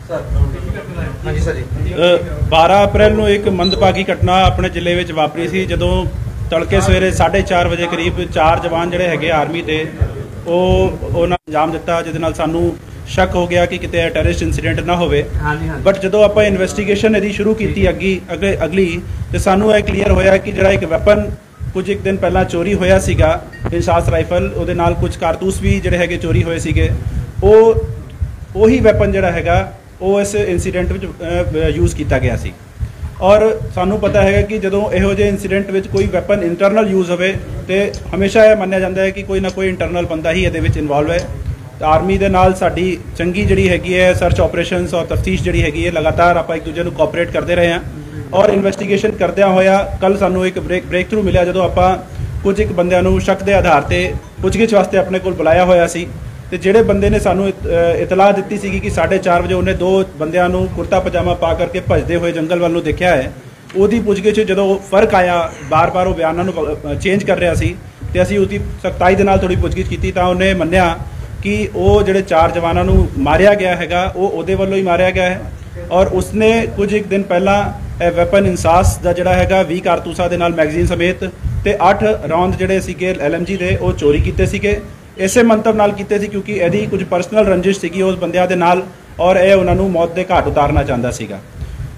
ਹਾਂਜੀ ਸਰ ਜੀ 12 ਅਪ੍ਰੈਲ ਨੂੰ ਇੱਕ ਮੰਦਭਾਗੀ ਘਟਨਾ ਆਪਣੇ ਜ਼ਿਲ੍ਹੇ ਵਿੱਚ ਵਾਪਰੀ ਸੀ। ਜਦੋਂ ਤੜਕੇ ਸਵੇਰੇ 4:30 ਵਜੇ ਕਰੀਬ 4 ਜਵਾਨ ਜਿਹੜੇ ਹੈਗੇ ਆਰਮੀ ਦੇ ਉਹਨਾਂ ਅੰਜਾਮ ਦਿੱਤਾ, ਜਿਹਦੇ ਨਾਲ ਸਾਨੂੰ ਸ਼ੱਕ ਹੋ ਗਿਆ ਕਿ ਕਿਤੇ ਟੈਰਰਿਸਟ ਇਨਸੀਡੈਂਟ ਨਾ ਹੋਵੇ। ਬਟ ਜਦੋਂ ਆਪਾਂ ਇਨਵੈਸਟੀਗੇਸ਼ਨ ਇਹਦੀ ਸ਼ੁਰੂ ਕੀਤੀ ਅਗਲੀ ਤੇ ਸਾਨੂੰ ਇਹ ਕਲੀਅਰ ਹੋਇਆ ਕਿ ਜਿਹੜਾ ਇੱਕ ਵੈਪਨ ਕੁਝ ਇੱਕ ਦਿਨ ਪਹਿਲਾਂ ਚੋਰੀ ਹੋਇਆ ਸੀਗਾ, ਇੰਸਾਸ ਰਾਈਫਲ, ਉਹਦੇ ਨਾਲ ਕੁਝ ਕਾਰਤੂਸ ਵੀ ਜਿਹੜੇ ਹੈਗੇ ਚੋਰੀ ਹੋਏ ਸੀਗੇ। ਉਹੀ ਵੈਪਨ ਜਿਹੜਾ ਹੈਗਾ ਉਹ ਇਸ ਇਨਸੀਡੈਂਟ ਵਿੱਚ ਯੂਜ਼ ਕੀਤਾ ਗਿਆ ਸੀ। ਔਰ ਸਾਨੂੰ ਪਤਾ ਹੈਗਾ ਕਿ ਜਦੋਂ ਇਹੋ ਜਿਹੇ ਇਨਸੀਡੈਂਟ ਵਿੱਚ ਕੋਈ ਵੈਪਨ ਇੰਟਰਨਲ ਯੂਜ਼ ਹੋਵੇ ਤੇ ਹਮੇਸ਼ਾ ਇਹ ਮੰਨਿਆ ਜਾਂਦਾ ਹੈ ਕਿ ਕੋਈ ਨਾ ਕੋਈ ਇੰਟਰਨਲ ਬੰਦਾ ਹੀ ਇਹਦੇ ਵਿੱਚ ਇਨਵੋਲਵ ਹੈ। ਆਰਮੀ ਦੇ ਨਾਲ ਸਾਡੀ ਚੰਗੀ ਜਿਹੜੀ ਹੈਗੀ ਹੈ ਸਰਚ ਆਪਰੇਸ਼ਨਸ ਔਰ ਤਫਤੀਸ਼ ਜਿਹੜੀ ਹੈਗੀ ਹੈ, ਲਗਾਤਾਰ ਆਪਾਂ ਇੱਕ ਦੂਜੇ ਨੂੰ ਕੋਆਪਰੇਟ ਕਰਦੇ ਰਹੇ ਹਾਂ। ਔਰ ਇਨਵੈਸਟੀਗੇਸ਼ਨ ਕਰਦਿਆਂ ਹੋਇਆ ਕੱਲ ਸਾਨੂੰ ਇੱਕ ਬ੍ਰੇਕ ਥਰੂ ਮਿਲਿਆ, ਜਦੋਂ ਆਪਾਂ ਕੁਝ ਇੱਕ ਬੰਦਿਆਂ ਨੂੰ ਸ਼ੱਕ ਦੇ ਆਧਾਰ ਤੇ ਪੁੱਛਗਿੱਛ ਵਾਸਤੇ ਆਪਣੇ ਕੋਲ ਬੁਲਾਇਆ ਹੋਇਆ ਸੀ। ਤੇ ਜਿਹੜੇ ਬੰਦੇ ਨੇ ਸਾਨੂੰ ਇਤਲਾਹ ਦਿੱਤੀ ਸੀਗੀ ਕਿ 4:30 ਵਜੇ ਉਹਨੇ 2 ਬੰਦਿਆਂ ਨੂੰ ਕੁਰਤਾ ਪਜਾਮਾ ਪਾ ਕਰਕੇ ਭੱਜਦੇ ਹੋਏ ਜੰਗਲ ਵੱਲ ਨੂੰ ਦੇਖਿਆ ਹੈ, ਉਹਦੀ ਪੁੱਛਗਿੱਛ ਜਦੋਂ ਫਰਕ ਆਇਆ, ਬਾਰ-ਬਾਰ ਉਹ ਬਿਆਨਾਂ ਨੂੰ ਚੇਂਜ ਕਰ ਰਿਹਾ ਸੀ ਤੇ ਅਸੀਂ ਉਹਦੀ ਸਖਤਾਈ ਦੇ ਨਾਲ ਥੋੜੀ ਪੁੱਛਗਿੱਛ ਕੀਤੀ ਤਾਂ ਉਹਨੇ ਮੰਨਿਆ ਕਿ ਉਹ ਜਿਹੜੇ 4 ਜਵਾਨਾਂ ਨੂੰ ਮਾਰਿਆ ਗਿਆ ਹੈਗਾ ਉਹ ਉਹਦੇ ਵੱਲੋਂ ਹੀ ਮਾਰਿਆ ਗਿਆ ਹੈ। ਔਰ ਉਸਨੇ ਕੁਝ ਇੱਕ ਦਿਨ ਪਹਿਲਾਂ ਇਹ ਵੈਪਨ ਇੰਸਾਸ ਦਾ ਜਿਹੜਾ ਹੈਗਾ 20 ਕਾਰਤੂਸਾਂ ਦੇ ਨਾਲ ਮੈਗਜ਼ੀਨ ਸਮੇਤ ਤੇ 8 ਰੌਂਦ ਜਿਹੜੇ ਸੀਗੇ LMG ਦੇ ਉਹ ਚੋਰੀ ਕੀਤੇ ਸੀਗੇ। ਇਸੇ ਮੰਤਵ ਨਾਲ ਕੀਤੇ ਸੀ ਕਿਉਂਕਿ ਇਹਦੀ ਕੁਝ ਪਰਸਨਲ ਰੰਜਿਸ਼ ਸੀਗੀ ਉਸ ਬੰਦਿਆਂ ਦੇ ਨਾਲ ਔਰ ਇਹ ਉਹਨਾਂ ਨੂੰ ਮੌਤ ਦੇ ਘਾਟ ਉਤਾਰਨਾ ਚਾਹੁੰਦਾ ਸੀਗਾ।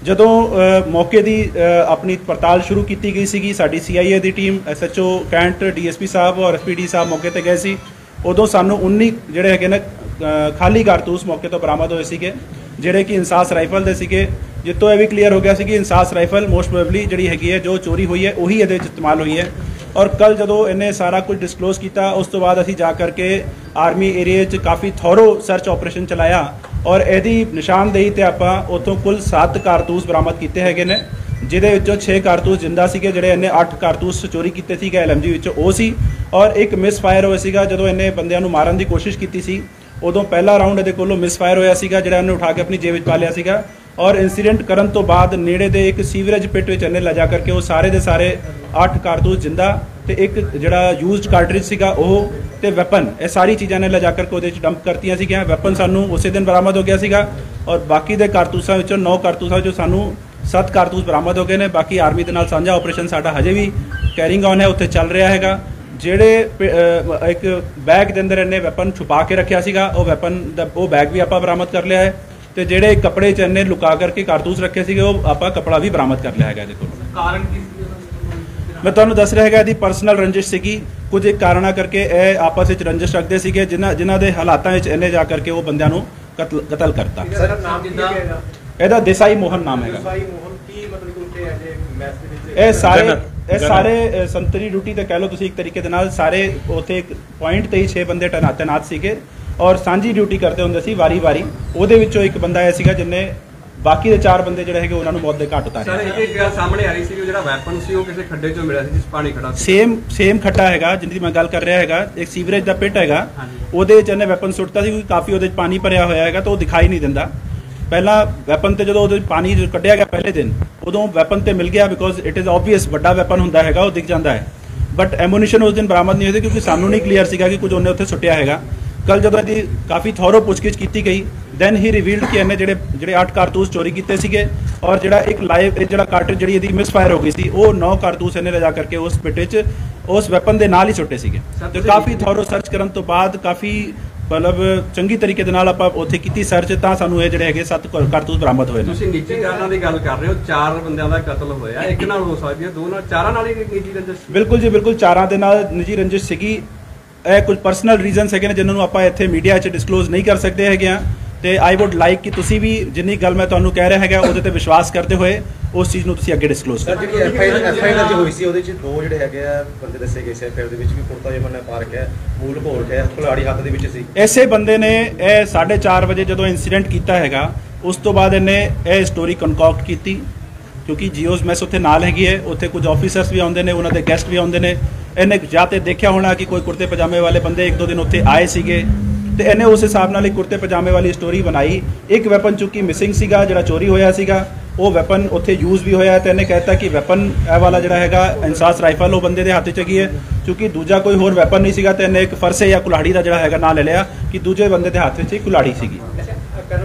ਜਦੋਂ ਮੌਕੇ ਦੀ ਆਪਣੀ ਪੜਤਾਲ ਸ਼ੁਰੂ ਕੀਤੀ ਗਈ ਸੀਗੀ, ਸਾਡੀ CIA ਦੀ ਟੀਮ, SHO ਕੈਂਟ, DSP ਸਾਹਿਬ ਔਰ SPD ਸਾਹਿਬ ਮੌਕੇ ਤੇ ਗਏ ਸੀ। ਉਦੋਂ ਸਾਨੂੰ 19 ਜਿਹੜੇ ਹੈਗੇ ਨੇ ਖਾਲੀ ਕਾਰਤੂਸ ਮੌਕੇ ਤੋਂ ਬਰਾਮਦ ਹੋਏ ਸੀਗੇ, ਜਿਹੜੇ ਕਿ ਇੰਸਾਸ ਰਾਈਫਲ ਦੇ ਸੀਗੇ। ਜਿੱਤੋਂ ਇਹ ਵੀ ਕਲੀਅਰ ਹੋ ਗਿਆ ਸੀ ਕਿ ਇੰਸਾਸ ਰਾਈਫਲ ਮੋਸਟ ਪ੍ਰੋਬੇਬਲੀ ਜਿਹੜੀ ਹੈਗੀ ਹੈ ਜੋ ਚੋਰੀ ਹੋਈ ਹੈ ਉਹੀ ਇਹਦੇ ਵਿੱਚ ਇਸਤੇਮਾਲ ਹੋਈ ਹੈ। ਔਰ ਕੱਲ ਜਦੋਂ ਇਹਨੇ ਸਾਰਾ ਕੁਝ ਡਿਸਕਲੋਜ਼ ਕੀਤਾ ਉਸ ਤੋਂ ਬਾਅਦ ਅਸੀਂ ਜਾ ਕਰਕੇ ਆਰਮੀ ਏਰੀਏ 'ਚ ਕਾਫੀ ਥੋਰੋ ਸਰਚ ਆਪਰੇਸ਼ਨ ਚਲਾਇਆ ਔਰ ਇਹਦੀ ਨਿਸ਼ਾਨਦੇਹੀ ਤੇ ਆਪਾਂ ਉੱਥੋਂ ਕੁੱਲ 7 ਕਾਰਤੂਸ ਬਰਾਮਦ ਕੀਤੇ ਹੈਗੇ ਨੇ, ਜਿਹਦੇ ਵਿੱਚੋਂ 6 ਕਾਰਤੂਸ ਜਿੰਦਾ ਸੀਗੇ, ਜਿਹੜੇ ਇਹਨੇ 8 ਕਾਰਤੂਸ ਚੋਰੀ ਕੀਤੇ ਸੀਗੇ LMG ਵਿੱਚੋਂ ਉਹ ਸੀ। ਔਰ ਇੱਕ ਮਿਸ ਫਾਇਰ ਹੋਇਆ ਸੀਗਾ ਜਦੋਂ ਇਹਨੇ ਬੰਦਿਆਂ ਨੂੰ ਮਾਰਨ ਦੀ ਕੋਸ਼ਿਸ਼ ਕੀਤੀ ਸੀ, ਉਦੋਂ ਪਹਿਲਾ ਰਾਊਂਡ ਇਹਦੇ ਕੋਲੋਂ ਮਿਸ ਫਾਇਰ ਹੋਇਆ ਸੀਗਾ, ਜਿਹੜਾ ਇਹਨੇ ਉਠਾ ਕੇ ਆਪਣੀ ਜੇਬ ਵਿੱਚ ਪਾ ਲਿਆ ਸੀਗਾ। ਔਰ ਇਨਸੀਡੈਂਟ ਕਰਨ ਤੋਂ ਬਾਅਦ ਨੇੜੇ ਦੇ ਇੱਕ ਸੀਵਰੇਜ ਪਿਟ ਵਿੱਚ ਇਹਨੇ ਲਿਜਾ ਕਰਕੇ ਉਹ ਸਾਰੇ ਦੇ ਸਾਰੇ 8 ਕਾਰਤੂਸ ਜਿੰਦਾ ਤੇ ਇੱਕ ਜਿਹੜਾ ਯੂਜ਼ਡ ਕਾਰਟ੍ਰਿਜ ਸੀਗਾ ਉਹ ਤੇ ਵੈਪਨ, ਇਹ ਸਾਰੀ ਚੀਜ਼ਾਂ ਨੇ ਲਿਜਾ ਕਰਕੇ ਉਹਦੇ ਵਿੱਚ ਡੰਪ ਕਰਤੀਆਂ ਸੀਗੀਆਂ। ਵੈਪਨ ਸਾਨੂੰ ਉਸੇ ਦਿਨ ਬਰਾਮਦ ਹੋ ਗਿਆ ਸੀਗਾ ਔਰ ਬਾਕੀ ਦੇ ਕਾਰਤੂਸਾਂ ਵਿੱਚੋਂ 9 ਕਾਰਤੂਸਾਂ ਵਿੱਚੋਂ ਸਾਨੂੰ 7 ਕਾਰਤੂਸ ਬਰਾਮਦ ਹੋ ਗਏ ਨੇ। ਬਾਕੀ ਆਰਮੀ ਦੇ ਨਾਲ ਸਾਂਝਾ ਆਪਰੇਸ਼ਨ ਸਾਡਾ ਹਜੇ ਵੀ ਕੈਰਿੰਗ ਔਨ ਹੈ, ਉੱਥੇ ਚੱਲ ਰਿਹਾ ਹੈਗਾ। ਜਿਹੜੇ ਇੱਕ ਬੈਗ ਦੇ ਅੰਦਰ ਇਹਨੇ ਵੈਪਨ ਛੁਪਾ ਕੇ ਰੱਖਿਆ ਸੀਗਾ ਉਹ ਵੈਪਨ ਦਾ ਉਹ ਬੈਗ ਵੀ ਆਪਾਂ ਬਰਾਮਦ ਕਰ ਲਿਆ ਹੈ ਤੇ ਜਿਹੜੇ ਕੱਪੜੇ 'ਚ ਇਹਨੇ ਲੁਕਾ ਕਰਕੇ ਕਾਰਤੂਸ ਰੱਖੇ ਸੀਗੇ ਉਹ ਆਪਾਂ ਕੱਪੜਾ ਵੀ ਬਰਾਮਦ ਕਰ ਲਿਆ ਹੈਗਾ ਇਹਦੇ ਕੋਲ। ਕਾਰਨ ਕੀ ਮੈਂ ਤੁਹਾਨੂੰ ਦੱਸ ਰਿਹਾ ਹੈਗਾ, ਇਹਦੀ ਪਰਸਨਲ ਰੰਜਿਸ਼ ਸੀਗੀ। ਕੁਝ ਇੱਕ ਕਾਰਨਾਂ ਕਰਕੇ ਇਹ ਆਪਸ ਵਿੱਚ ਰੰਜਿਸ਼ ਰੱਖਦੇ ਸੀਗੇ ਜਿਨ੍ਹਾਂ ਦੇ ਹਾਲਾਤਾਂ ਵਿੱਚ ਇਹਨੇ ਜਾ ਕਰਕੇ ਉਹ ਬੰਦਿਆਂ ਨੂੰ ਕਤਲ ਕਰਤਾ। ਇਹਦਾ ਦੇਸਾਈ ਮੋਹਨ ਨਾਮ ਹੈਗਾ। ਇਹ ਸਾਰੇ ਸੰਤਰੀ ਡਿਊਟੀ ਤੇ ਕਹਿ ਲਓ ਤੁਸੀਂ ਇੱਕ ਤਰੀਕੇ ਦੇ ਨਾਲ, ਸਾਰੇ ਉੱਥੇ ਇੱਕ ਪੁਆਇੰਟ ਤੇ ਹੀ 6 ਬੰਦੇ ਤੈਨਾਤ ਸੀਗੇ ਔਰ ਸਾਂਝੀ ਡਿਊਟੀ ਕਰਦੇ ਹੁੰਦੇ ਸੀ ਵਾਰੀ-ਵਾਰੀ। ਉਹਦੇ ਵਿੱਚੋਂ ਇੱਕ ਬੰਦਾ ਇਹ ਸੀਗਾ ਜਿਹਨੇ ਬਾਕੀ ਦੇ 4 ਬੰਦੇ ਜਿਹੜੇ ਹੈਗੇ ਉਹਨਾਂ ਨੂੰ ਮੌਤ ਦੇ ਘਾਟ ਉਤਾਰਿਆ। ਸਰ ਇੱਕ ਗੱਲ ਸਾਹਮਣੇ ਆ ਰਹੀ ਸੀ ਕਿ ਜਿਹੜਾ ਵੈਪਨ ਸੀ ਉਹ ਕਿਸੇ ਖੱਡੇ 'ਚੋਂ ਮਿਲਿਆ ਸੀ ਜਿਸ ਪਾਣੀ ਖੜਾ ਸੀ। ਸੇਮ ਖੱਡਾ ਹੈਗਾ ਜਿਹਦੀ ਮੈਂ ਗੱਲ ਕਰ ਰਿਹਾ ਹੈਗਾ, ਇੱਕ ਸੀਵਰੇਜ ਦਾ ਪਿਟ ਹੈਗਾ, ਉਹਦੇ ਵਿੱਚ ਇਹਨੇ ਵੈਪਨ ਸੁੱਟਤਾ ਸੀ ਕਿਉਂਕਿ ਕਾਫੀ ਉਹਦੇ 'ਚ ਪਾਣੀ ਭਰਿਆ ਹੋਇਆ ਹੈਗਾ ਤਾਂ ਉਹ ਦਿਖਾਈ ਨਹੀਂ ਦਿੰਦਾ। ਪਹਿਲਾਂ ਵੈਪਨ ਤੇ ਜਦੋਂ ਉਹਦੇ ਪਾਣੀ ਕੱਢਿਆ ਗਿਆ ਪਹਿਲੇ ਦਿਨ ਉਦੋਂ ਵੈਪਨ ਤੇ ਮਿਲ ਗਿਆ ਬਿਕੋਜ਼ ਇਟ ਇਜ਼ ਆਬਵੀਅਸ ਵੱਡਾ ਵੈਪਨ ਹੁੰਦਾ ਹੈਗਾ ਉਹ ਦਿਖ ਜਾਂਦਾ ਹੈ। ਬਟ ਐਮੂਨੀਸ਼ਨ ਉਸ ਦਿਨ ਬਰਾਮਦ ਨਹੀਂ ਹੋਈ ਕਿਉਂਕਿ ਸਾਨੂੰ ਨਹੀਂ ਕਲੀਅਰ ਸੀਗਾ ਕਿ ਕੁਝ ਉਹਨੇ ਉੱਥੇ ਸੁੱਟਿਆ ਹੈਗਾ। ਕੱਲ ਜਦੋਂ ਇਹਦੀ ਕਾਫੀ ਥੋਰੋ ਪੁੱਛਗਿੱਛ ਕੀਤੀ ਗਈ ਦੈਨ ਹੀ ਰਿਵੀਲਡ ਕਿ ਇਹਨੇ ਜਿਹੜੇ 8 ਕਾਰਤੂਸ ਚੋਰੀ ਕੀਤੇ ਸੀਗੇ ਔਰ ਜਿਹੜਾ ਇੱਕ ਲਾਈਵ ਜਿਹੜਾ ਕਾਰਟ੍ਰਿਜ ਜਿਹੜੀ ਇਹਦੀ ਮਿਸ ਫਾਇਰ ਹੋ ਗਈ ਸੀ ਉਹ 9 ਕਾਰਤੂਸ ਇਹਨੇ ਲਿਜਾ ਕਰਕੇ ਉਸ ਪਿੱਟੇ 'ਚ ਉਸ ਵੈਪਨ ਦੇ ਨਾਲ ਹੀ ਸੁੱਟੇ ਸੀਗੇ। ਤੇ ਕਾਫੀ ਥੋਰੋ ਸਰਚ ਕਰਨ ਤੋਂ ਬਾਅਦ ਕਾਫੀ ਮਤਲਬ ਚੰਗੀ ਤਰੀਕੇ ਦੇ ਨਾਲ ਆਪਾਂ ਉੱਥੇ ਕੀਤੀ ਸਰਚ ਤਾਂ ਸਾਨੂੰ ਇਹ ਜਿਹੜੇ ਹੈਗੇ 7 ਕਾਰਤੂਸ ਬਰਾਮਦ ਹੋਏ ਨੇ। ਤੁਸੀਂ ਨਿੱਜੀ ਕਾਰਨਾਂ ਦੀ ਗੱਲ ਕਰ ਰਹੇ ਹੋ, 4 ਬੰਦਿਆਂ ਦਾ ਕਤਲ ਹੋਇਆ, ਇੱਕ ਨਾਲ ਹੋ ਸਕਦੀ ਹੈ, 2 ਨਾਲ, 4 ਨਾਲ ਹੀ ਨਿੱਜੀ ਰੰਜਿਸ਼? ਬਿਲਕੁਲ ਜੀ ਬਿਲਕੁਲ, 4 ਦੇ ਨਾਲ ਨਿੱਜੀ ਰੰਜਿਸ਼ ਸੀਗੀ। ਇਹ ਕੁਝ ਪਰਸਨਲ ਰੀਜ਼ਨਸ ਹੈਗੇ ਨੇ ਜਿਨ੍ਹਾਂ ਨੂੰ ਆਪਾਂ ਇੱਥੇ ਮੀਡੀਆ 'ਚ ਡਿਸਕਲੋਜ਼ ਨਹੀਂ ਕਰ ਸਕਦੇ ਹੈਗੇ ਆ ਤੇ ਆਈ ਵੁੱਡ ਲਾਈਕ ਕਿ ਤੁਸੀਂ ਵੀ ਜਿੰਨੀ ਗੱਲ ਮੈਂ ਤੁਹਾਨੂੰ ਕਹਿ ਰਿਹਾ ਹੈਗਾ ਉਹਦੇ ਤੇ ਵਿਸ਼ਵਾਸ ਕਰਦੇ ਹੋਏ ਉਸ ਚੀਜ਼ ਨੂੰ ਤੁਸੀਂ ਅੱਗੇ ਡਿਸਕਲੋਜ਼ ਕਰੋ। ਜਿਹੜੀ ਐਫਆਈਆਰ ਹੋਈ ਸੀ ਉਹਦੇ 'ਚ 2 ਜਿਹੜੇ ਹੈਗੇ ਆ ਬੰਦੇ ਦੱਸੇ ਗਏ ਸੀ ਐਫਆਈਆਰ ਦੇ ਵਿੱਚ ਵੀ ਕੁਰਤਾ ਜਮਨਾ ਪਾ ਰੱਖਿਆ, ਮੂਲ ਭੋਰ ਰੱਖਿਆ, ਕੁਲਾੜੀ ਹੱਥ ਦੇ ਵਿੱਚ ਸੀ। ਐਸੇ ਬੰਦੇ ਨੇ ਇਹ 4:30 ਵਜੇ ਜਦੋਂ ਇਨਸੀਡੈਂਟ ਕੀਤਾ ਹੈਗਾ ਉਸ ਤੋਂ ਬਾਅਦ ਇਹਨੇ ਇਹ ਸਟੋਰੀ ਕਨਕੌਕਟ ਕੀਤੀ ਕਿਉਂਕਿ ਜੀਓਜ਼ ਮੈਸ ਉੱਥੇ ਨਾਲ ਹੈਗੀ ਹੈ, ਉੱਥੇ ਕੁਝ ਆਫੀਸਰਸ ਵੀ ਆਉਂਦੇ ਨੇ, ਉਹਨਾਂ ਦੇ ਗੈਸਟ ਵੀ ਆਉਂਦੇ ਨੇ। ਇਹਨੇ ਜਾਂ ਤੇ ਦੇਖਿਆ ਹੋਣਾ ਕਿ ਕੋਈ ਕੁਰਤੇ ਪਜਾਮੇ ਵਾਲੇ ਬੰਦੇ 1-2 ਦਿਨ ਉੱਥੇ ਆਏ ਸੀਗੇ ਤੇ ਇਹਨੇ ਉਸ ਹਿਸਾਬ ਨਾਲ ਇੱਕ ਕੁਰਤੇ ਪਜਾਮੇ ਵਾਲੀ ਸਟੋਰੀ ਬਣਾਈ। ਇੱਕ ਵੈਪਨ ਚੁੱਕੀ ਮਿਸਿੰਗ ਸੀਗਾ ਜਿਹੜਾ ਚੋਰੀ ਹੋਇਆ ਸੀਗਾ, ਉਹ ਵੈਪਨ ਉੱਥੇ ਯੂਜ਼ ਵੀ ਹੋਇਆ ਤੇ ਇਹਨੇ ਕਹਿਤਾ ਕਿ ਵੈਪਨ ਇਹ ਵਾਲਾ ਜਿਹੜਾ ਹੈਗਾ ਇੰਸਾਸ ਰਾਈਫਲ ਉਹ ਬੰਦੇ ਦੇ ਹੱਥ 'ਚ ਹੈਗੀ ਹੈ ਕਿਉਂਕਿ ਦੂਜਾ ਕੋਈ ਹੋਰ ਵੈਪਨ ਨਹੀਂ ਸੀਗਾ ਤੇ ਇਹਨੇ ਇੱਕ ਫਰਸੇ ਜਾਂ ਕੁਲਾੜੀ ਦਾ ਜਿਹੜਾ ਹੈਗਾ ਨਾਂ ਲੈ ਲਿਆ ਕਿ ਦੂਜੇ ਬੰਦੇ ਦੇ ਹੱਥ 'ਚ ਕੁਲਾੜੀ ਸੀਗੀ।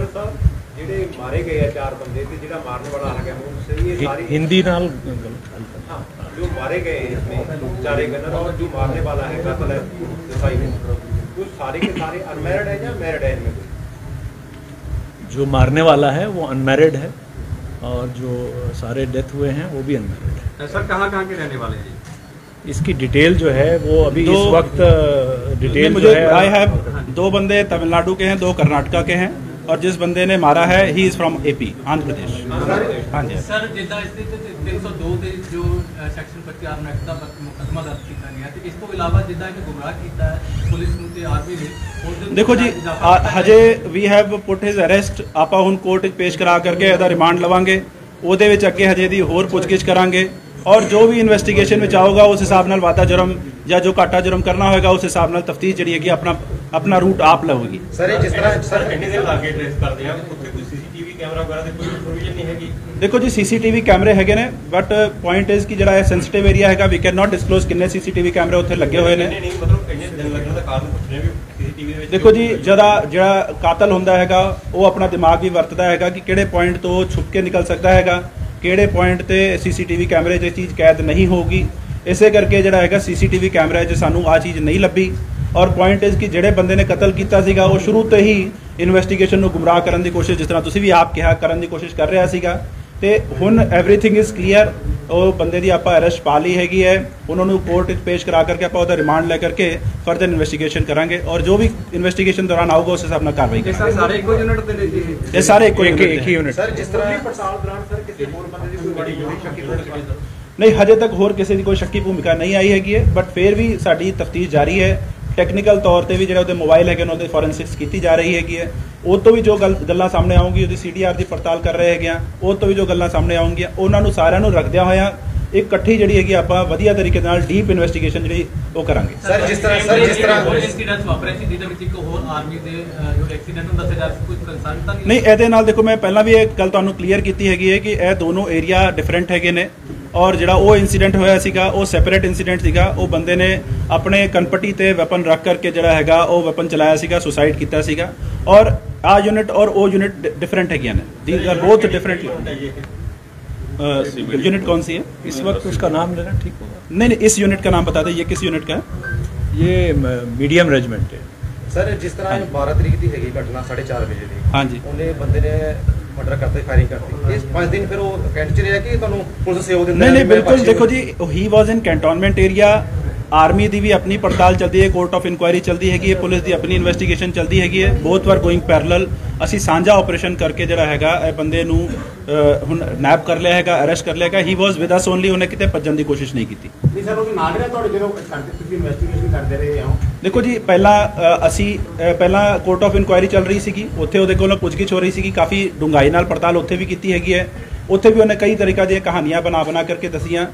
ਜਿਹੜੇ ਮਾਰੇ ਗਏ ਆ 4 ਬੰਦੇ ਤੇ ਜਿਹੜਾ ਮਾਰਨ ਵਾਲਾ ਆ ਗਿਆ ਉਹ ਸਹੀ ਹੈ ਸਾਰੀ हिंदी नाल हाँ, जो मारे गए इसमें 4 गनर और जो मारने वाला है कत्ल है सुसाइड में, तो सारे के सारे अनमैरिड है या मैरिड है इनमें कोई? जो मारने वाला है वो अनमैरिड है और जो सारे डेथ हुए हैं वो भी अनमैरिड है। सर कहाँ के रहने वाले हैं? इसकी डिटेल जो है वो अभी दो- इस वक्त डिटेल मुझे जो है आई हैव 2 बंदे तमिलनाडु के हैं, 2 कर्नाटका के हैं और जिस बंदे ने मारा है he is from AP Andhra Pradesh. हाँ जी ਸਰ ਜਿੱਦਾਂ ਇਸ ਦੇ 302 ਦੇ ਜੋ ਸੈਕਸ਼ਨ 25 ਆਰਮ ਐਕਟ ਦਾ ਮੁਕੱਦਮਾ ਦਰਜ ਕੀਤਾ ਗਿਆ ਤੇ ਇਸ ਤੋਂ ਇਲਾਵਾ ਜਿੱਦਾਂ ਇਹਨੇ ਗੁੰਮਰਾਹ ਕੀਤਾ ਹੈ ਪੁਲਿਸ ਨੂੰ ਤੇ ਆਰਮੀ ਨੇ ਉਹਦੇ ਵਿੱਚ ਦੇਖੋ ਜੀ ਇਜ਼ਾਫਾ ਕੀਤਾ ਹਜੇ we have put his arrest, ਆਪਾਂ ਹੁਣ ਕੋਰਟ 'ਚ ਪੇਸ਼ ਕਰਾ ਕਰਕੇ ਇਹਦਾ ਰਿਮਾਂਡ ਲਵਾਂਗੇ, ਉਹਦੇ ਵਿੱਚ ਅੱਗੇ ਹਜੇ ਦੀ ਹੋਰ ਪੁੱਛਗਿੱਛ ਕਰਾਂਗੇ ਔਰ ਜੋ ਵੀ ਇਨਵੈਸਟੀਗੇਸ਼ਨ ਵਿੱਚ ਆਊਗਾ ਉਸ ਹਿਸਾਬ ਨਾਲ ਵਾਧਾ ਜੁਰਮ ਜਾਂ ਜੋ ਘਾਟਾ ਜੁਰਮ ਕਰਨਾ ਹੋਏਗਾ ਉਸ ਹਿਸਾਬ ਨਾਲ ਤਫਤੀਸ਼ ਜਿਹੜੀ ਹੈਗੀ ਆਪਣਾ ਰੂਟ ਆਪ ਲਵੇਗੀ। ਸਰ ਇਹ ਜਿਸ ਤਰ੍ਹਾਂ ਸਰ ਇੰਨੇ ਦਿਨ ਲਾ ਕੇ ਟ੍ਰੇਸ ਕਰਦੇ ਆ ਉੱਥੇ ਕੋਈ ਸੀਸੀਟੀਵੀ ਕੈਮਰਾ ਵਗੈਰਾ ਦੀ ਕੋਈ ਪ੍ਰੋਵੀਜ਼ਨ ਨਹੀਂ ਹੈਗੀ? ਦੇਖੋ ਜੀ ਸੀਸੀਟੀਵੀ ਕੈਮਰੇ ਹੈਗੇ ਨੇ ਬਟ ਪੁਆਇੰਟ ਇਜ਼ ਕਿ ਜਿਹੜਾ ਇਹ ਸੈਂਸਿਟਿਵ ਏਰੀਆ ਹੈਗਾ ਵੀ ਕੈਨ ਨਾਟ ਡਿਸਕਲੋਜ਼ ਕਿੰਨੇ ਸੀਸੀਟੀਵੀ ਕੈਮਰੇ ਉੱਥੇ ਲੱਗੇ ਹੋਏ ਨੇ। ਨਹੀਂ ਮਤਲਬ ਇੰਨੇ ਦਿਨ ਲੱਗਣ ਦਾ ਕਾਰਨ ਪੁੱਛ ਰਹੇ ਵੀ ਸੀਸੀਟੀਵੀ ਦੇ ਵਿੱਚ ਦੇਖੋ ਜੀ ਜਿਹੜਾ ਕਾਤਲ ਹੁੰਦਾ ਹੈਗਾ ਉਹ ਆਪਣਾ ਦਿਮਾਗ ਵੀ ਵਰਤਦਾ ਹੈਗਾ ਕਿ ਕਿਹੜੇ ਪੁਆਇੰਟ ਤੋਂ ਛੁਪ ਕੇ ਨਿਕਲ ਸਕਦਾ ਹੈਗਾ, ਕਿਹੜੇ ਪੁਆਇੰਟ ਤੇ ਸੀਸੀਟੀਵੀ ਕੈਮਰੇ 'ਚ ਇਹ ਚੀਜ਼ ਕੈਦ ਨਹੀਂ ਹੋਊਗੀ। ਇਸੇ ਕਰਕੇ ਜਿਹੜਾ ਹੈਗਾ ਸੀਸੀਟੀਵੀ ਕੈਮਰੇ 'ਚ ਸਾਨੂੰ ਆ ਚੀਜ਼ ਨਹੀਂ ਲੱਭੀ ਔਰ ਪੁਆਇੰਟ ਇਜ਼ ਕਿ ਜਿਹੜੇ ਬੰਦੇ ਨੇ ਕਤਲ ਕੀਤਾ ਸੀਗਾ ਉਹ ਸ਼ੁਰੂ ਤੋਂ ਹੀ ਇਨਵੈਸਟੀਗੇਸ਼ਨ ਨੂੰ ਗੁੰਮਰਾਹ ਕਰਨ ਦੀ ਕੋਸ਼ਿਸ਼, ਜਿਸ ਤਰ੍ਹਾਂ ਤੁਸੀਂ ਵੀ ਆਪ ਕਿਹਾ, ਕਰਨ ਦੀ ਕੋਸ਼ਿਸ਼ ਕਰ ਰਿਹਾ ਸੀਗਾ ਤੇ ਹੁਣ ਐਵਰੀਥਿੰਗ ਇਜ਼ ਕਲੀਅਰ। ਉਹ ਬੰਦੇ ਦੀ ਆਪਾਂ ਅਰੈਸਟ ਪਾ ਲਈ ਹੈਗੀ ਹੈ, ਉਹਨਾਂ ਨੂੰ ਕੋਰਟ ਵਿੱਚ ਪੇਸ਼ ਕਰਾ ਕਰਕੇ ਆਪਾਂ ਉਹਦਾ ਰਿਮਾਂਡ ਲੈ ਕਰਕੇ ਫਰਦਰ ਇਨਵੈਸਟੀਗੇਸ਼ਨ ਕਰਾਂਗੇ ਔਰ ਜੋ ਵੀ ਇਨਵੈਸਟੀਗੇਸ਼ਨ ਦੌਰਾਨ ਆਊਗਾ ਉਸ ਹਿਸਾਬ ਨਾਲ ਕਾਰਵਾਈ ਇਹ ਕਰਾਂਗੇ। ਸਰ ਸਾਰੇ ਇੱਕੋ ਯੂਨਿਟ ਦੇ ਨੇ ਜੀ? ਇਹ ਸਾਰੇ ਇੱਕੋ एक ही यूनिट। ਸਰ ਜਿਸ ਤਰ੍ਹਾਂ ਪੜਤਾਲ ਦੌਰਾਨ ਸਰ ਕਿਸੇ ਹੋਰ ਬੰਦੇ ਦੀ ਕੋਈ ਬੜੀ ਜਿਹੜੀ ਸ਼ੱਕੀ ਭੂਮਿਕਾ ਨਹੀਂ ਹਜੇ ਤੱਕ ਹੋਰ ਕਿਸੇ ਦੀ ਕੋਈ ਸ਼ੱਕੀ ਭੂਮਿਕਾ ਨਹੀਂ ਆਈ ਹੈਗੀ ਹੈ ਬਟ ਫਿਰ ਵੀ ਸਾਡੀ ਤਫਤੀਸ਼ ਜਾਰੀ ਹੈ। ਟੈਕਨੀਕਲ ਤੌਰ ਤੇ ਵੀ ਜਿਹੜੇ ਉਹਦੇ ਮੋਬਾਈਲ ਹੈਗੇ ਨੇ ਉਹਦੇ ਫੋਰੈਂਸਿਕਸ ਕੀਤੀ ਜਾ ਰਹੀ ਹੈਗੀ ਹੈ। ਉਹ ਤੋਂ ਵੀ ਜੋ ਗੱਲਾਂ ਸਾਹਮਣੇ ਆਉਂਗੀ ਉਹਦੀ ਸੀਡੀਆਰ ਦੀ ਪੜਤਾਲ ਕਰ ਰਹੇ ਹੈਗੇ ਆ, ਉਹ ਤੋਂ ਵੀ ਜੋ ਗੱਲਾਂ ਸਾਹਮਣੇ ਆਉਂਗੀਆਂ ਉਹਨਾਂ ਨੂੰ ਸਾਰਿਆਂ ਨੂੰ ਰੱਖਦਿਆਂ ਹੋਇਆਂ ਇੱਕ ਇਕੱਠੀ ਜਿਹੜੀ ਹੈਗੀ ਆਪਾਂ ਵਧੀਆ ਤਰੀਕੇ ਨਾਲ ਡੀਪ ਇਨਵੈਸਟੀਗੇਸ਼ਨ ਜਿਹੜੀ ਉਹ ਕਰਾਂਗੇ। ਸਰ ਜਿਸ ਤਰ੍ਹਾਂ ਹੋਰ ਇਨਸੀਡੈਂਟਸ ਵਾਪਰੇ ਸੀ ਜਿਹਦੇ ਵਿੱਚ ਇੱਕ ਹੋਰ ਆਰਮੀ ਦੇ ਜੋ ਐਕਸੀਡੈਂਟ ਹੁੰਦਾ ਸੀ ਜਾਂ ਕੋਈ ਕੰਸਰਨ ਤਾਂ ਨਹੀਂ ਇਹਦੇ ਨਾਲ ਦੇਖੋ ਮੈਂ ਪਹਿਲਾਂ ਵੀ ਇਹ ਗੱਲ ਤੁਹਾਨੂੰ ਕਲੀਅਰ ਕੀਤੀ ਹੈਗੀ ਹੈ ਕਿ ਇਹ ਦੋਨੋਂ ਏਰੀਆ ਡਿਫਰੈਂਟ ਹੈਗੇ ਨੇ ਔਰ ਜਿਹੜਾ ਉਹ ਇਨਸੀਡੈਂਟ ਹੋਇਆ ਸੀਗਾ ਉਹ ਸੈਪਰੇਟ ਇਨਸੀਡੈਂਟ ਸੀਗਾ। ਉਹ ਬੰਦੇ ਨੇ ਆਪਣੇ ਕਨਪਟੀ ਤੇ ਵੈਪਨ ਰੱਖ ਕਰਕੇ ਜਿਹੜਾ ਹੈਗਾ ਉਹ ਵੈਪਨ ਚਲਾਇਆ ਸੀਗਾ, ਸੁਸਾਈਡ ਕੀਤਾ ਸੀਗਾ ਔਰ ਆ ਯੂਨਿਟ ਔਰ ਉਹ ਯੂਨਿਟ डिफरेंट ਹੈਗੀਆਂ ਨੇ। These are both different unit कौन सी है? इस वक्त उसका नाम लेना ठीक होगा। नहीं इस यूनिट का नाम बता दें, ये किस यूनिट का है? ये मीडियम रेजिमेंट है। ਸਰ ਜਿਸ ਤਰ੍ਹਾਂ 12 ਤਰੀਕ ਦੀ ਹੈਗੀ ਘਟਨਾ 4:30 ਵਜੇ ਦੀ, हाँ जी ਉਹਨੇ ਬੰਦੇ ਨੇ ਮਰਡਰ ਕਰਤੇ, ਫਾਇਰਿੰਗ ਕਰਤੀ। ਇਸ 5 ਦਿਨ ਫਿਰ ਉਹ ਕੈਂਟ ਚ ਰਿਹਾ ਕਿ ਤੁਹਾਨੂੰ ਪੁਲਿਸ ਸਹਿਯੋਗ ਦਿੰਦਾ? नहीं बिल्कुल देखो जी he was in cantonment area. Army ਦੀ ਵੀ ਆਪਣੀ ਪੜਤਾਲ ਚੱਲਦੀ ਹੈ, ਕੋਰਟ ਆਫ ਇਨਕੁਆਇਰੀ ਚੱਲਦੀ ਹੈਗੀ ਹੈ, ਪੁਲਿਸ ਦੀ ਆਪਣੀ ਇਨਵੈਸਟੀਗੇਸ਼ਨ ਚੱਲਦੀ ਹੈਗੀ ਹੈ। Both are going parallel. ਅਸੀਂ ਸਾਂਝਾ ਆਪਰੇਸ਼ਨ ਕਰਕੇ ਜਿਹੜਾ ਹੈਗਾ ਇਹ ਬੰਦੇ ਨੂੰ ਹੁਣ ਨੈਪ ਕਰ ਲਿਆ ਹੈਗਾ, ਅਰੈਸਟ ਕਰ ਲਿਆ ਹੈਗਾ। ਹੀ ਵਾਸ ਵਿਦ ਅਸ ਓਨਲੀ, ਉਹਨੇ ਕਿਤੇ ਭੱਜਣ ਦੀ ਕੋਸ਼ਿਸ਼ ਨਹੀਂ ਕੀਤੀ। ਨਹੀਂ ਸਰ ਉਹ ਨਾਲ ਰਿਹਾ ਤੁਹਾਡੇ ਜਦੋਂ ਕਰਦੇ ਤੁਸੀਂ ਇਨਵੈਸਟੀਗੇਸ਼ਨ ਕਰਦੇ ਰਹੇ ਹੋ? ਦੇਖੋ ਜੀ ਪਹਿਲਾਂ ਕੋਰਟ ਆਫ ਇਨਕੁਆਇਰੀ ਚੱਲ ਰਹੀ ਸੀਗੀ, ਉੱਥੇ ਉਹਦੇ ਕੋਲੋਂ ਪੁੱਛਗਿੱਛ ਹੋ ਰਹੀ ਸੀਗੀ, ਕਾਫੀ ਡੂੰਘਾਈ ਨਾਲ ਪੜਤਾਲ ਉੱਥੇ ਵੀ ਕੀਤੀ ਹੈਗੀ ਹੈ। ਉੱਥੇ ਵੀ ਉਹਨੇ ਕਈ ਤਰੀਕਾ ਦੀਆਂ ਕਹਾਣੀਆਂ ਬਣਾ ਕਰਕੇ ਦੱਸੀਆਂ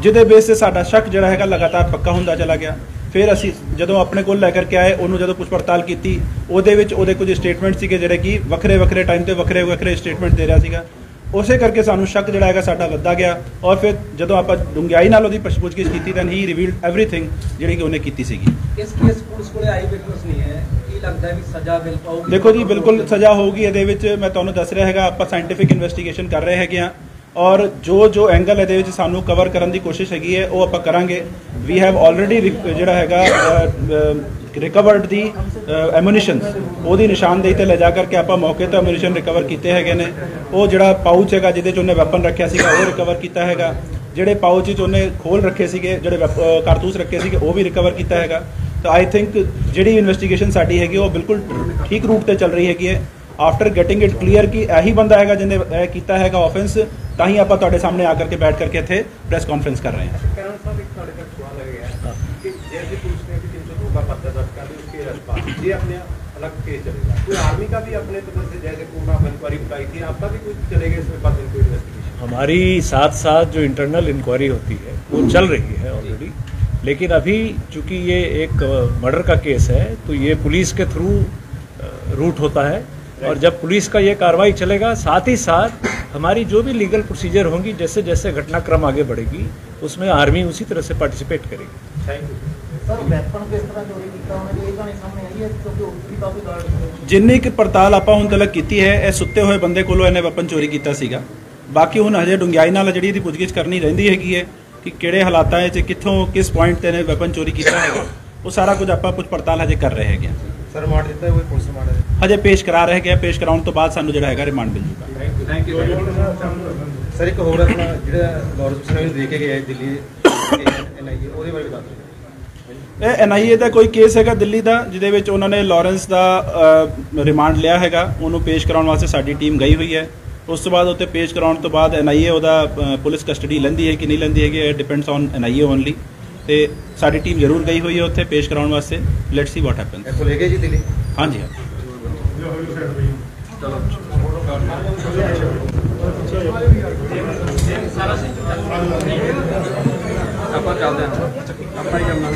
ਜਿਹਦੇ ਬੇਸ ਤੇ ਸਾਡਾ ਸ਼ੱਕ ਜਿਹੜਾ ਹੈਗਾ ਲਗਾਤਾਰ ਪੱਕਾ ਹੁੰਦਾ ਚਲਾ ਗਿਆ। ਫਿਰ ਅਸੀਂ ਜਦੋਂ ਆਪਣੇ ਕੋਲ ਲੈ ਕਰਕੇ ਆਏ ਉਹਨੂੰ ਜਦੋਂ ਪੁੱਛ ਪੜਤਾਲ ਕੀਤੀ ਉਹਦੇ ਵਿੱਚ ਉਹਦੇ ਕੁਝ ਸਟੇਟਮੈਂਟ ਸੀਗੇ ਜਿਹੜੇ ਕਿ ਵੱਖਰੇ ਟਾਈਮ ਤੇ ਵੱਖਰੇ ਸਟੇਟਮੈਂਟ ਦੇ ਰਿਹਾ ਸੀਗਾ। ਉਸੇ ਕਰਕੇ ਸਾਨੂੰ ਸ਼ੱਕ ਜਿਹੜਾ ਹੈਗਾ ਸਾਡਾ ਵੱਧਦਾ ਗਿਆ ਔਰ ਫਿਰ ਜਦੋਂ ਆਪਾਂ ਡੂੰਘਾਈ ਨਾਲ ਉਹਦੀ ਪੁੱਛਗਿੱਛ ਕੀਤੀ ਤਾਂ ਹੀ ਰਿਵੀਲਡ ਐਵਰੀਥਿੰਗ ਜਿਹੜੀ ਕਿ ਉਹਨੇ ਕੀਤੀ ਸੀਗੀ। ਇਸ ਕੇਸ ਪੁਲਿਸ ਕੋਲੇ ਆਈ ਵਿਟਨੈਸ ਨਹੀਂ ਹੈ, ਕੀ ਲੱਗਦਾ ਹੈ ਵੀ ਸਜ਼ਾ ਮਿਲ ਪਾਊਗੀ? ਦੇਖੋ ਜੀ ਬਿਲਕੁਲ ਸਜ਼ਾ ਹੋਊਗੀ ਇਹਦੇ ਵਿੱਚ। ਮੈਂ ਤੁਹਾਨੂੰ ਦੱਸ ਰਿਹਾ ਹੈਗਾ ਆਪਾਂ ਸਾਇੰਟੀਫਿਕ ਇਨਵੈਸਟੀਗੇਸ਼ਨ ਕਰ ਰਹੇ ਹੈਗੇ ਆ ਔਰ ਜੋ ਐਂਗਲ ਇਹਦੇ ਵਿੱਚ ਸਾਨੂੰ ਕਵਰ ਕਰਨ ਦੀ ਕੋਸ਼ਿਸ਼ ਹੈਗੀ ਹੈ ਉਹ ਆਪਾਂ ਕਰਾਂਗੇ। ਵੀ ਹੈਵ ਆਲਰੇਡੀ ਜਿਹੜਾ ਹੈਗਾ ਰਿਕਵਰਡ ਦੀ ਐਮੂਨੀਸ਼ਨ, ਉਹਦੀ ਨਿਸ਼ਾਨਦੇਹੀ ਤੇ ਲੈ ਜਾ ਕਰਕੇ ਆਪਾਂ ਮੌਕੇ ਤੇ ਐਮੂਨੀਸ਼ਨ ਰਿਕਵਰ ਕੀਤੇ ਹੈਗੇ ਨੇ। ਉਹ ਜਿਹੜਾ ਪਾਊਚ ਹੈਗਾ ਜਿਹਦੇ 'ਚ ਉਹਨੇ ਵੈਪਨ ਰੱਖਿਆ ਸੀਗਾ ਉਹ ਰਿਕਵਰ ਕੀਤਾ ਹੈਗਾ। ਜਿਹੜੇ ਪਾਊਚ 'ਚ ਉਹਨੇ ਖੋਲ ਰੱਖੇ ਸੀਗੇ, ਜਿਹੜੇ ਕਾਰਤੂਸ ਰੱਖੇ ਸੀਗੇ ਉਹ ਵੀ ਰਿਕਵਰ ਕੀਤਾ ਹੈਗਾ। ਤਾਂ ਆਈ ਥਿੰਕ ਜਿਹੜੀ ਇਨਵੈਸਟੀਗੇਸ਼ਨ ਸਾਡੀ ਹੈਗੀ ਉਹ ਬਿਲਕੁਲ ਠੀਕ ਰੂਟ ਤੇ ਚੱਲ ਰਹੀ ਹੈਗੀ ਹੈ। ਆਫਟਰ ਗੈਟਿੰਗ ਇਟ ਕਲੀਅਰ ਕਿ ਇਹੀ ਬੰਦਾ ਹੈਗਾ ਜਿਹਨੇ ਇਹ ਕੀਤਾ ਹੈਗਾ ਆਫੈਂਸ, ਤਾਂ ਹੀ ਆਪਾਂ ਤੁਹਾਡੇ ਸਾਹਮਣੇ ਆ ਕਰਕੇ ਬੈਠ ਕਰਕੇ ਇੱਥੇ ਪ੍ਰੈਸ ਕਾਨਫਰੰਸ ਕਰ ਰਹੇ ਹਾਂ। ਕਰਨ ਸਾਹਿਬ ਇੱਕ ਤੁਹਾਡੇ ਤੱਕ ਸਵਾਲ ਹੈਗਾ ਕਿ जैसे पुलिस ने भी 302 का पत्ता दर्ज कर लिया उसके अरस्ता ये अपने अलग केस चलेगा, कोई आर्मी का भी अपने तरफ से जैसे कोर्ट ऑफ इंक्वायरी उठाई थी आपका भी कुछ चलेगा इसमें बाद में कोई इन्वेस्टिगेशन? हमारी साथ जो इंटरनल इंक्वायरी होती है वो चल रही है ऑलरेडी, लेकिन अभी चूंकि ये एक मर्डर का केस है तो ये पुलिस के थ्रू रूट होता है और जब पुलिस का ये कार्रवाई चलेगा साथ ही साथ हमारी जो भी लीगल प्रोसीजर होंगी, जैसे जैसे घटनाक्रम आगे बढ़ेगी उसमें आर्मी उसी तरह से पार्टिसिपेट करेगी। Thank you. ਸਰ ਵੈਪਨ ਕਿਸ ਤਰ੍ਹਾਂ ਚੋਰੀ ਕੀਤਾ ਉਹਨਾਂ ਦੀ ਇਹ ਕਹਾਣੀ ਸਾਹਮਣੇ ਆਈ ਹੈ ਕਿਉਂਕਿ ਉਸ ਦੀ ਕਾਫੀ ਗਾਰਡ ਜਿੰਨੀ ਕਿ ਪੜਤਾਲ ਆਪਾਂ ਹੁਣ ਤੱਕ ਕੀਤੀ ਹੈ, ਇਹ ਸੁੱਤੇ ਹੋਏ ਬੰਦੇ ਕੋਲੋਂ ਇਹਨੇ ਵੈਪਨ ਚੋਰੀ ਕੀਤਾ ਸੀਗਾ। ਬਾਕੀ ਹੁਣ ਹਜੇ ਡੂੰਘਾਈ ਨਾਲ ਜਿਹੜੀ ਇਹਦੀ ਪੁੱਛਗਿੱਛ ਕਰਨੀ ਰਹਿੰਦੀ ਹੈਗੀ ਹੈ ਕਿ ਕਿਹੜੇ ਹਾਲਾਤਾਂ ਵਿੱਚ ਕਿੱਥੋਂ ਕਿਸ ਪੁਆਇੰਟ ਤੇ ਇਹਨੇ ਵੈਪਨ ਚੋਰੀ ਕੀਤਾ ਹੈਗਾ, ਉਹ ਸਾਰਾ ਕੁਝ ਆਪਾਂ ਕੁਝ ਪੜਤਾਲ ਹਜੇ ਕਰ ਰਹੇ ਹੈਗੇ ਹਾਂ। ਸਰ ਰਿਮਾਂਡ ਦਿੱਤਾ ਹੈ ਕੋਈ ਪੁਲਿਸ ਰਿਮਾਂਡ ਹੈ? ਹਜੇ ਪੇਸ਼ ਕਰਾ ਰਹੇ ਹੈਗੇ, ਪੇਸ਼ ਕਰਾਉਣ ਤੋਂ ਬਾਅਦ ਸਾਨੂੰ ਜਿਹੜਾ ਹੈਗਾ ਰਿਮਾਂਡ ਮਿਲ ਜੂਗਾ। ਥੈਂਕ ਯੂ ਸਰ ਇੱਕ ਹੋਰ ਆਪਣਾ ਜਿਹੜਾ ਲਾਰੈਂਸ ਨੇ ਦੇ ਕੇ ਗਏ ਦਿੱਲੀ NIA ਉਹਦੇ ਬਾਰੇ ਦੱਸ ਦਿਓ। ਇਹ NIA ਦਾ ਕੋਈ ਕੇਸ ਹੈਗਾ ਦਿੱਲੀ ਦਾ, ਜਿਹਦੇ ਵਿੱਚ ਉਹਨਾਂ ਨੇ ਲਾਰੈਂਸ ਦਾ ਰਿਮਾਂਡ ਲਿਆ ਹੈਗਾ। ਉਹਨੂੰ ਪੇਸ਼ ਕਰਾਉਣ ਵਾਸਤੇ ਸਾਡੀ ਟੀਮ ਗਈ ਹੋਈ ਹੈ। ਉਸ ਤੋਂ ਬਾਅਦ ਉੱਤੇ ਪੇਸ਼ ਕਰਾਉਣ ਤੋਂ ਬਾਅਦ NIA ਉਹਦਾ ਪੁਲਿਸ ਕਸਟਡੀ ਲੈਂਦੀ ਹੈ ਕਿ ਨਹੀਂ ਲੈਂਦੀ ਹੈਗੀ, ਇਹ ਡਿਪੈਂਡਸ ਔਨ NIA ਓਨਲੀ। ਤੇ ਸਾਡੀ ਟੀਮ ਜ਼ਰੂਰ ਗਈ ਹੋਈ ਹੈ ਉੱਥੇ ਪੇਸ਼ ਕਰਾਉਣ ਵਾਸਤੇ। Let's see what happen. ਇੱਥੋਂ ਲੈ ਗਏ ਜੀ ਦਿੱਲੀ? ਹਾਂਜੀ ਹਾਂ। ਆਪਾਂ ਚੱਲਦੇ ਹਾਂ ਆਪਾਂ ਹੀ ਕਰਨਾ